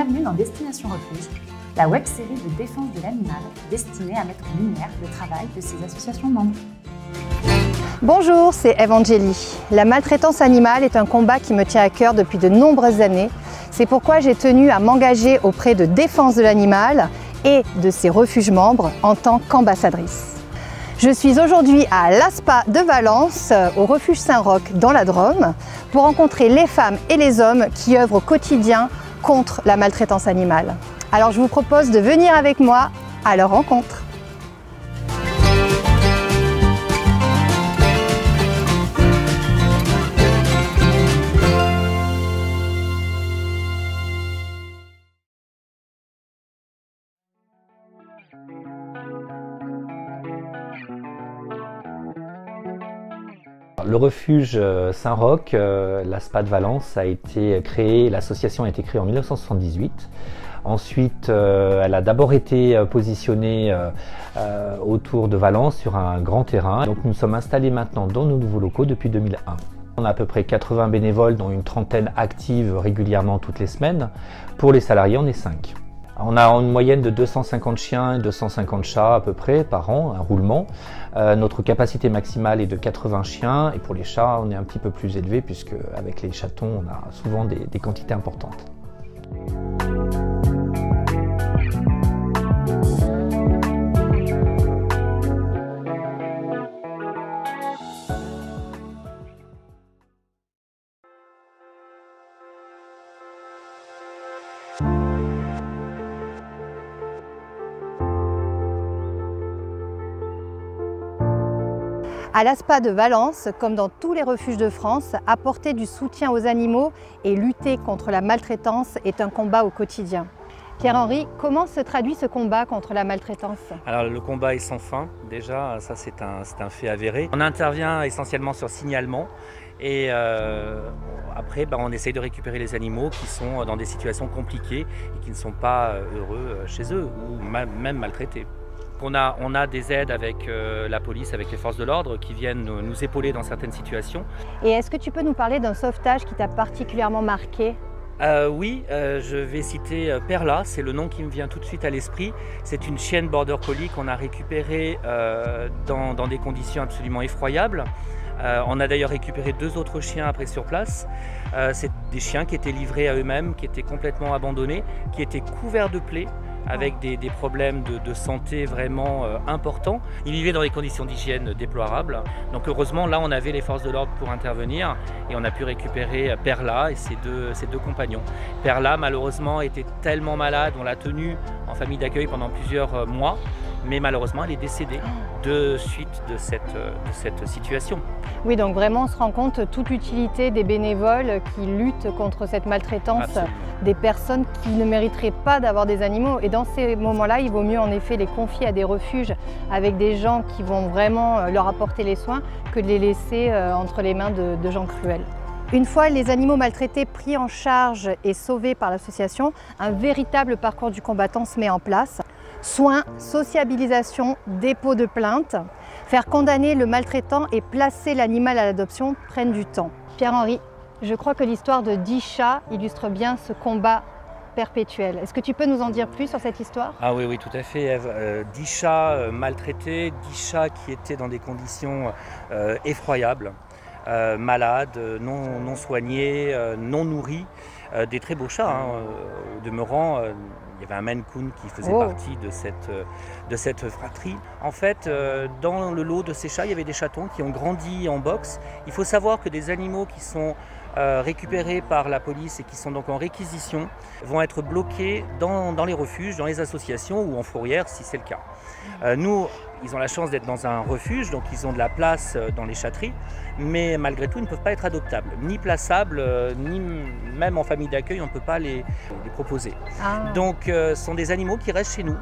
Bienvenue dans Destination Refuge, la web-série de défense de l'animal destinée à mettre en lumière le travail de ces associations membres. Bonjour, c'est Eve Angeli. La maltraitance animale est un combat qui me tient à cœur depuis de nombreuses années. C'est pourquoi j'ai tenu à m'engager auprès de défense de l'animal et de ses refuges membres en tant qu'ambassadrice. Je suis aujourd'hui à l'ASPA de Valence, au refuge Saint-Roch dans la Drôme, pour rencontrer les femmes et les hommes qui œuvrent au quotidien contre la maltraitance animale. Alors je vous propose de venir avec moi à leur rencontre. Le refuge Saint-Roch, l'ASPA de Valence, a été créé, l'association a été créée en 1978. Ensuite, elle a d'abord été positionnée autour de Valence sur un grand terrain. Donc nous sommes installés maintenant dans nos nouveaux locaux depuis 2001. On a à peu près 80 bénévoles, dont une trentaine active régulièrement toutes les semaines. Pour les salariés, on est 5. On a une moyenne de 250 chiens et 250 chats à peu près par an, un roulement. Notre capacité maximale est de 80 chiens et pour les chats, on est un petit peu plus élevé puisque avec les chatons, on a souvent des quantités importantes. À l'ASPA de Valence, comme dans tous les refuges de France, apporter du soutien aux animaux et lutter contre la maltraitance est un combat au quotidien. Pierre-Henri, comment se traduit ce combat contre la maltraitance? Alors le combat est sans fin, déjà, ça c'est un fait avéré. On intervient essentiellement sur signalement et après on essaye de récupérer les animaux qui sont dans des situations compliquées et qui ne sont pas heureux chez eux ou même maltraités. On a des aides avec la police, avec les forces de l'ordre qui viennent nous épauler dans certaines situations. Et est-ce que tu peux nous parler d'un sauvetage qui t'a particulièrement marqué? Oui, je vais citer Perla, c'est le nom qui me vient tout de suite à l'esprit. C'est une chienne border collie qu'on a récupérée dans des conditions absolument effroyables. On a d'ailleurs récupéré 2 autres chiens après sur place. C'est des chiens qui étaient livrés à eux-mêmes, qui étaient complètement abandonnés, qui étaient couverts de plaies, avec des problèmes de santé vraiment importants. Ils vivaient dans des conditions d'hygiène déplorables. Donc heureusement, là, on avait les forces de l'ordre pour intervenir et on a pu récupérer Perla et ses deux compagnons. Perla, malheureusement, était tellement malade, on l'a tenue en famille d'accueil pendant plusieurs mois, mais malheureusement, elle est décédée de suite de cette situation. Oui, donc vraiment, on se rend compte de toute l'utilité des bénévoles qui luttent contre cette maltraitance. Absolument. Des personnes qui ne mériteraient pas d'avoir des animaux. Et dans ces moments-là, il vaut mieux en effet les confier à des refuges avec des gens qui vont vraiment leur apporter les soins que de les laisser entre les mains de gens cruels. Une fois les animaux maltraités pris en charge et sauvés par l'association, un véritable parcours du combattant se met en place. Soins, sociabilisation, dépôt de plainte, faire condamner le maltraitant et placer l'animal à l'adoption prennent du temps. Pierre-Henri, je crois que l'histoire de 10 chats illustre bien ce combat perpétuel. Est-ce que tu peux nous en dire plus sur cette histoire? Ah oui, oui, tout à fait, Ève. 10 chats maltraités, 10 chats qui étaient dans des conditions effroyables, malades, non soignés, non nourris. Des très beaux chats, au demeurant. Il y avait un Maine Coon qui faisait partie de cette fratrie. En fait, dans le lot de ces chats, il y avait des chatons qui ont grandi en boxe. Il faut savoir que des animaux qui sont récupérés par la police et qui sont donc en réquisition vont être bloqués dans les refuges, dans les associations ou en fourrière si c'est le cas. Nous, ils ont la chance d'être dans un refuge, donc ils ont de la place dans les chatteries, mais malgré tout, ils ne peuvent pas être adoptables, ni plaçables, ni même en famille d'accueil, on ne peut pas les proposer. Ah. Donc, ce sont des animaux qui restent chez nous,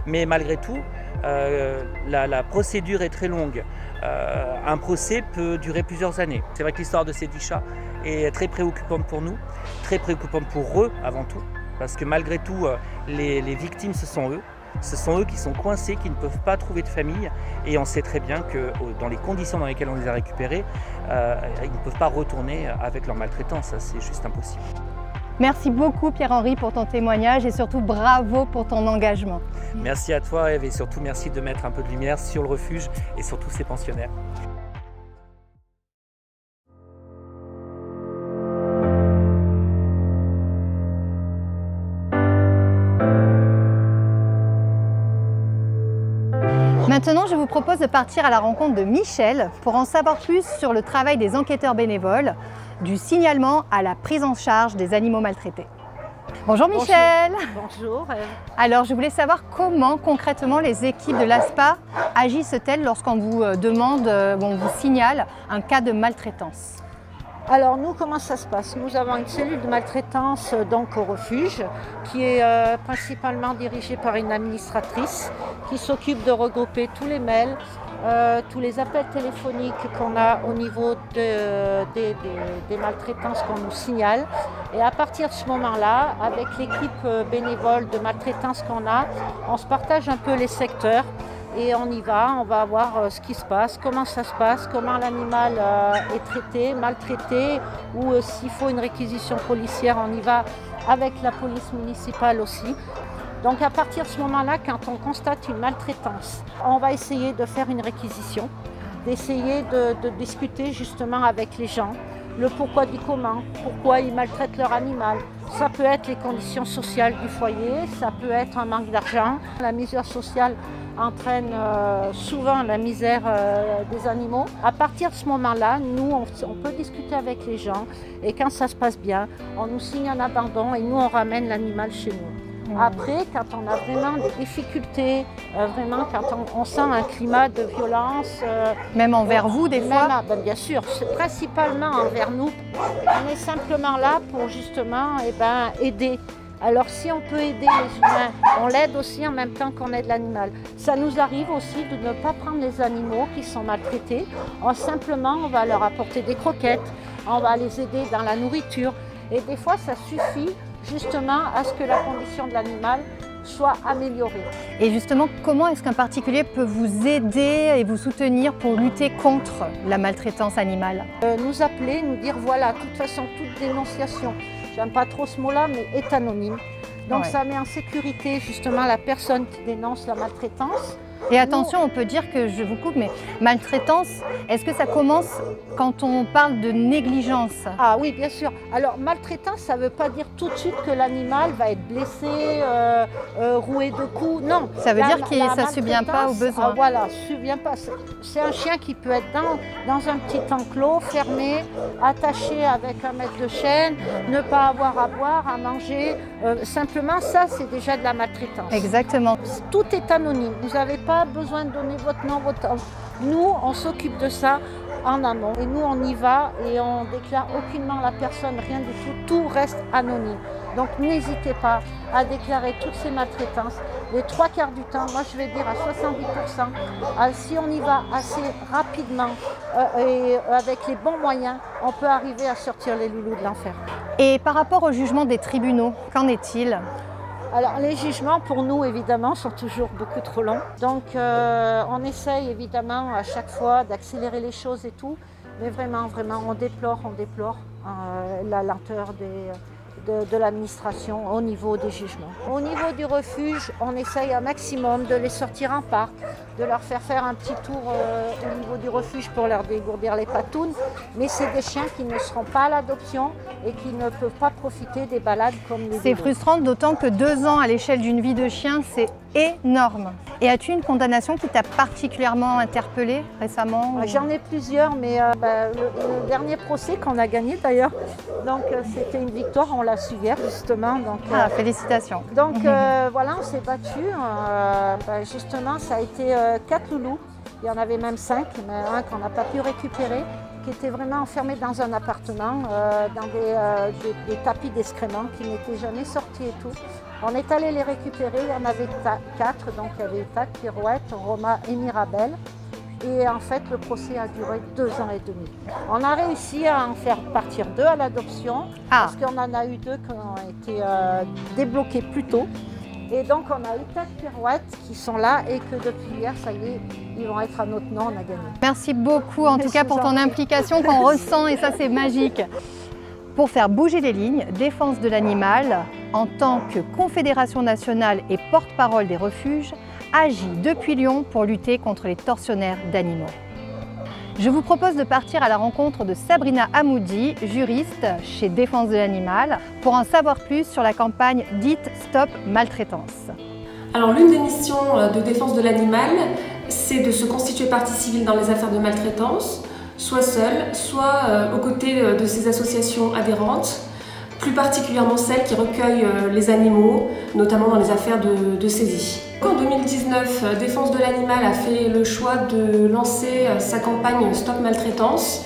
mais malgré tout, la procédure est très longue. Un procès peut durer plusieurs années. C'est vrai que l'histoire de ces 10 chats est très préoccupante pour nous, très préoccupante pour eux avant tout, parce que malgré tout, les victimes, ce sont eux. Ce sont eux qui sont coincés, qui ne peuvent pas trouver de famille, et on sait très bien que dans les conditions dans lesquelles on les a récupérés, ils ne peuvent pas retourner avec leur maltraitance, c'est juste impossible. Merci beaucoup Pierre-Henri pour ton témoignage et surtout bravo pour ton engagement. Merci à toi Ève et surtout merci de mettre un peu de lumière sur le refuge et sur tous ces pensionnaires. Maintenant, je vous propose de partir à la rencontre de Michel pour en savoir plus sur le travail des enquêteurs bénévoles, du signalement à la prise en charge des animaux maltraités. Bonjour Michel. Bonjour. Alors, je voulais savoir comment concrètement les équipes de l'ASPA agissent-elles lorsqu'on vous demande, on vous signale un cas de maltraitance? Alors nous, comment ça se passe? Nous avons une cellule de maltraitance donc au refuge qui est principalement dirigée par une administratrice qui s'occupe de regrouper tous les mails, tous les appels téléphoniques qu'on a au niveau des maltraitances qu'on nous signale. Et à partir de ce moment-là, avec l'équipe bénévole de maltraitance qu'on a, on se partage un peu les secteurs. Et on y va, on va voir ce qui se passe, comment ça se passe, comment l'animal est traité, maltraité, ou s'il faut une réquisition policière, on y va avec la police municipale aussi. Donc à partir de ce moment-là, quand on constate une maltraitance, on va essayer de faire une réquisition, d'essayer de discuter justement avec les gens, le pourquoi du comment, pourquoi ils maltraitent leur animal. Ça peut être les conditions sociales du foyer, ça peut être un manque d'argent. La misère sociale entraîne souvent la misère des animaux. À partir de ce moment-là, nous, on peut discuter avec les gens et quand ça se passe bien, on nous signe un abandon et nous, on ramène l'animal chez nous. Après, quand on a vraiment des difficultés, vraiment quand on sent un climat de violence... même envers vous, des fois? Bien sûr, c'est principalement envers nous. On est simplement là pour justement aider. Alors si on peut aider les humains, on l'aide aussi en même temps qu'on aide l'animal. Ça nous arrive aussi de ne pas prendre les animaux qui sont maltraités. Simplement, on va leur apporter des croquettes, on va les aider dans la nourriture. Et des fois, ça suffit justement à ce que la condition de l'animal soit améliorée. Et justement, comment est-ce qu'un particulier peut vous aider et vous soutenir pour lutter contre la maltraitance animale? Nous appeler, nous dire voilà, de toute façon, toute dénonciation, j'aime pas trop ce mot-là, mais est anonyme. Donc ça met en sécurité justement la personne qui dénonce la maltraitance. Et attention, on peut dire que, je vous coupe, mais maltraitance, est-ce que ça commence quand on parle de négligence? Ah oui, bien sûr. Alors, maltraitance, ça ne veut pas dire tout de suite que l'animal va être blessé, roué de coups. Non. Ça veut dire que ça ne subvient pas aux besoins. Voilà, subvient pas. C'est un chien qui peut être dans un petit enclos, fermé, attaché avec un mètre de chaîne, ne pas avoir à boire, à manger. Simplement, ça, c'est déjà de la maltraitance. Exactement. Tout est anonyme. Vous n'avez pas besoin de donner votre nom, votre... Nous, on s'occupe de ça en amont. Et nous, on y va et on déclare aucunement la personne, rien du tout. Tout reste anonyme. Donc, n'hésitez pas à déclarer toutes ces maltraitances. Les 3/4 du temps, moi je vais dire à 70%, si on y va assez rapidement et avec les bons moyens, on peut arriver à sortir les loulous de l'enfer. Et par rapport au jugement des tribunaux, qu'en est-il ? Alors les jugements pour nous évidemment sont toujours beaucoup trop longs. Donc on essaye évidemment à chaque fois d'accélérer les choses et tout. Mais vraiment, on déplore la lenteur de l'administration au niveau des jugements. Au niveau du refuge, on essaye un maximum de les sortir en parc, de leur faire un petit tour au niveau du refuge pour leur dégourdir les patounes. Mais c'est des chiens qui ne seront pas à l'adoption et qui ne peuvent pas profiter des balades comme les C'est frustrant, d'autant que 2 ans à l'échelle d'une vie de chien, c'est énorme. Et as-tu une condamnation qui t'a particulièrement interpellée récemment? J'en ai plusieurs, mais le dernier procès qu'on a gagné d'ailleurs, donc c'était une victoire, on l'a su hier justement. Donc, félicitations. Donc voilà, on s'est battu. Justement, ça a été 4 loulous. Il y en avait même 5, mais un qu'on n'a pas pu récupérer, qui était vraiment enfermé dans un appartement, dans des tapis d'excréments qui n'étaient jamais sortis et tout. On est allé les récupérer, il y en avait 4, donc il y avait Tac, Pirouette, Roma et Mirabelle. Et en fait, le procès a duré 2 ans et demi. On a réussi à en faire partir 2 à l'adoption, parce qu'on en a eu 2 qui ont été débloqués plus tôt. Et donc, on a eu 4 pirouettes qui sont là et que depuis hier, ça y est, ils vont être à notre nom, on a gagné. Merci beaucoup en tout cas pour ton implication qu'on ressent et ça, c'est magique. Pour faire bouger les lignes, Défense de l'animal, en tant que confédération nationale et porte-parole des refuges, agit depuis Lyon pour lutter contre les tortionnaires d'animaux. Je vous propose de partir à la rencontre de Sabrina Hamoudi, juriste chez Défense de l'animal, pour en savoir plus sur la campagne dite Stop Maltraitance. Alors l'une des missions de Défense de l'animal, c'est de se constituer partie civile dans les affaires de maltraitance, soit seule, soit aux côtés de ces associations adhérentes, plus particulièrement celles qui recueillent les animaux, notamment dans les affaires de saisie. En 2019, Défense de l'animal a fait le choix de lancer sa campagne Stop Maltraitance,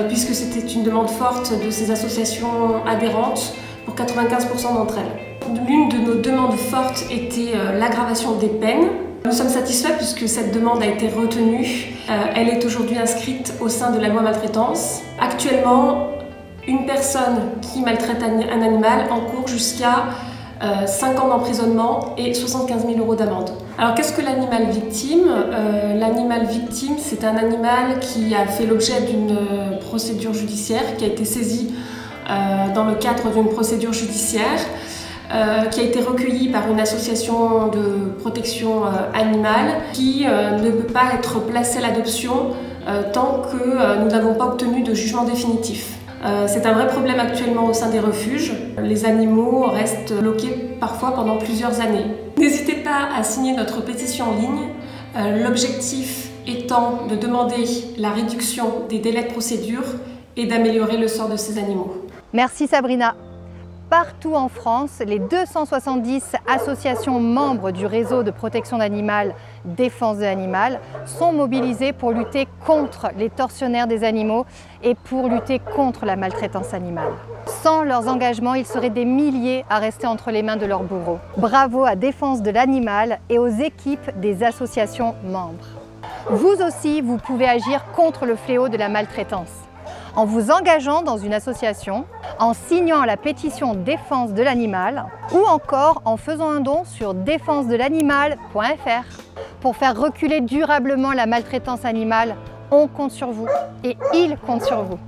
puisque c'était une demande forte de ces associations adhérentes pour 95% d'entre elles. L'une de nos demandes fortes était l'aggravation des peines. Nous sommes satisfaits puisque cette demande a été retenue. Elle est aujourd'hui inscrite au sein de la loi maltraitance. Actuellement, une personne qui maltraite un animal encourt jusqu'à 5 ans d'emprisonnement et 75 000 € d'amende. Alors qu'est-ce que l'animal victime? L'animal victime, c'est un animal qui a fait l'objet d'une procédure judiciaire, qui a été saisi dans le cadre d'une procédure judiciaire, qui a été recueilli par une association de protection animale, qui ne peut pas être placé à l'adoption tant que nous n'avons pas obtenu de jugement définitif. C'est un vrai problème actuellement au sein des refuges. Les animaux restent bloqués parfois pendant plusieurs années. N'hésitez pas à signer notre pétition en ligne, l'objectif étant de demander la réduction des délais de procédure et d'améliorer le sort de ces animaux. Merci Sabrina. Partout en France, les 270 associations membres du réseau de protection d'animal Défense de l'animal sont mobilisées pour lutter contre les tortionnaires des animaux et pour lutter contre la maltraitance animale. Sans leurs engagements, ils seraient des milliers à rester entre les mains de leurs bourreaux. Bravo à Défense de l'animal et aux équipes des associations membres. Vous aussi, vous pouvez agir contre le fléau de la maltraitance. En vous engageant dans une association, en signant la pétition Défense de l'animal ou encore en faisant un don sur défensedelanimal.fr. Pour faire reculer durablement la maltraitance animale, on compte sur vous et ils comptent sur vous.